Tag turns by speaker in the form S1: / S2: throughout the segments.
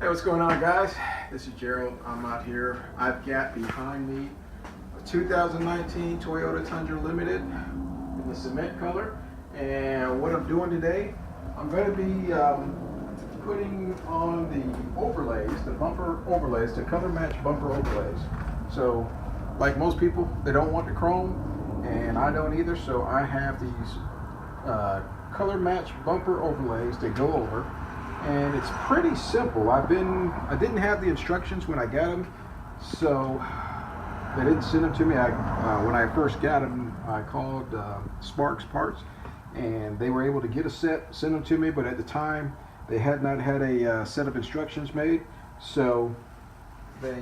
S1: Hey, what's going on, guys? This is Gerald. I'm out here. I've got behind me a 2019 Toyota Tundra Limited in the cement color. And what I'm doing today, I'm going to be putting on the overlays, the bumper overlays, the color match bumper overlays. So, like most people, they don't want the chrome, and I don't either. So I have these color match bumper overlays that go over. And it's pretty simple. I didn't have the instructions when I got them, so they didn't send them to me. When I first got them, I called Sparks Parts, and they were able to get a set, send them to me. But at the time, they had not had a set of instructions made, so they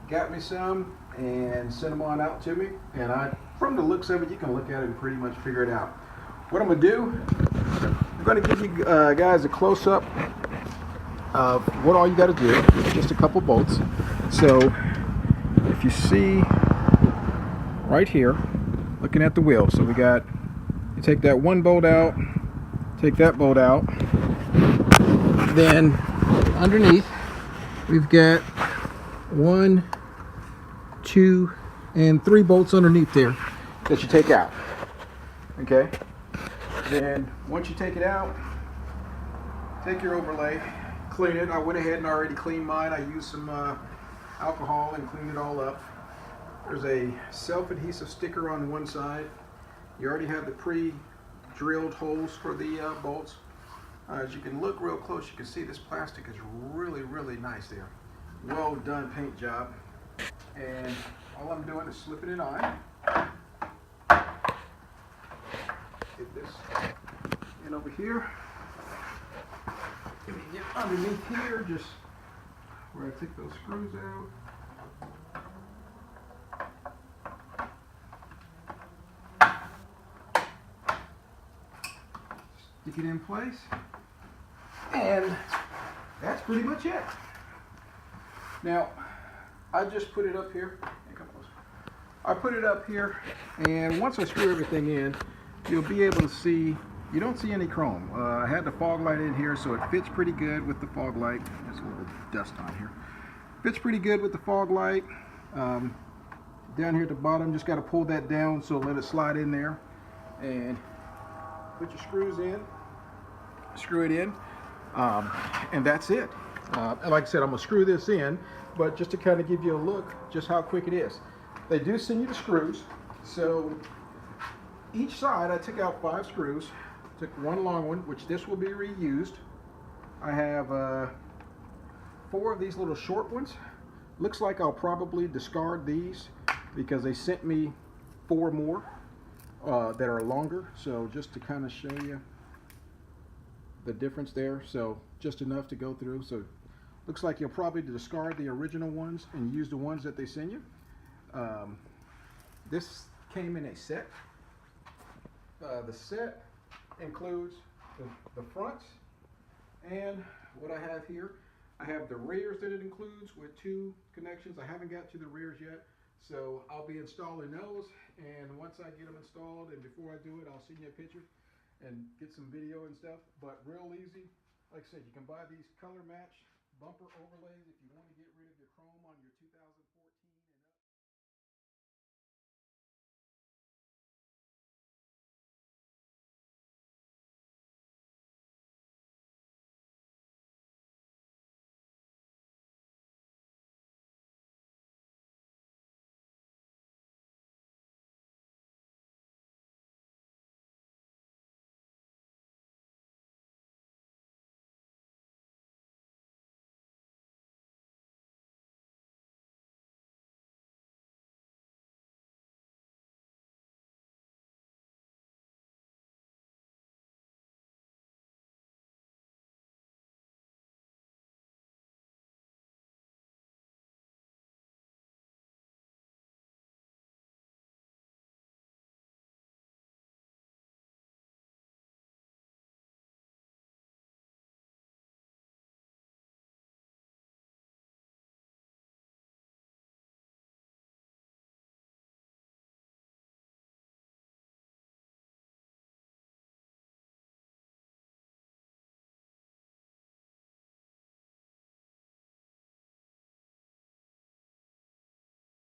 S1: got me some and sent them on out to me. And from the looks of it, you can look at it and pretty much figure it out. What I'm gonna do, I'm gonna give you guys a close-up of what all you got to do. Just a couple bolts. So if you see right here, looking at the wheel, so you take that one bolt out, take that bolt out, then underneath we've got 1, 2, and 3 bolts underneath there that you take out. Okay, then once you take it out, take your overlay, clean it. I went ahead and already cleaned mine. I used some alcohol and cleaned it all up. There's a self-adhesive sticker on one side. You already have the pre-drilled holes for the bolts. As you can look real close, you can see this plastic is really, really nice there. Well done paint job. And all I'm doing is slipping it on. Get this in over here. Let me get underneath here, just where I take those screws out. Stick it in place. And that's pretty much it. Now, I just put it up here. I put it up here, and once I screw everything in, you'll be able to see. You don't see any chrome. I had the fog light in here, so it fits pretty good with the fog light. There's a little bit of dust on here. Fits pretty good with the fog light. Down here at the bottom, just got to pull that down, so let it slide in there. And put your screws in. Screw it in. And that's it. And like I said, I'm going to screw this in, but just to kind of give you a look just how quick it is. They do send you the screws. So each side, I took out 5 screws. Took one long one, which this will be reused. I have 4 of these little short ones. Looks like I'll probably discard these because they sent me 4 more that are longer. So just to kind of show you the difference there. So just enough to go through. So looks like you'll probably discard the original ones and use the ones that they send you. This came in a set. The set includes the fronts, and what I have here, I have the rears that it includes with 2 connections. I haven't got to the rears yet, so I'll be installing those, and once I get them installed, and before I do it, I'll send you a picture and get some video and stuff. But real easy. Like I said, you can buy these color match bumper overlays if you want to get rid of your chrome on your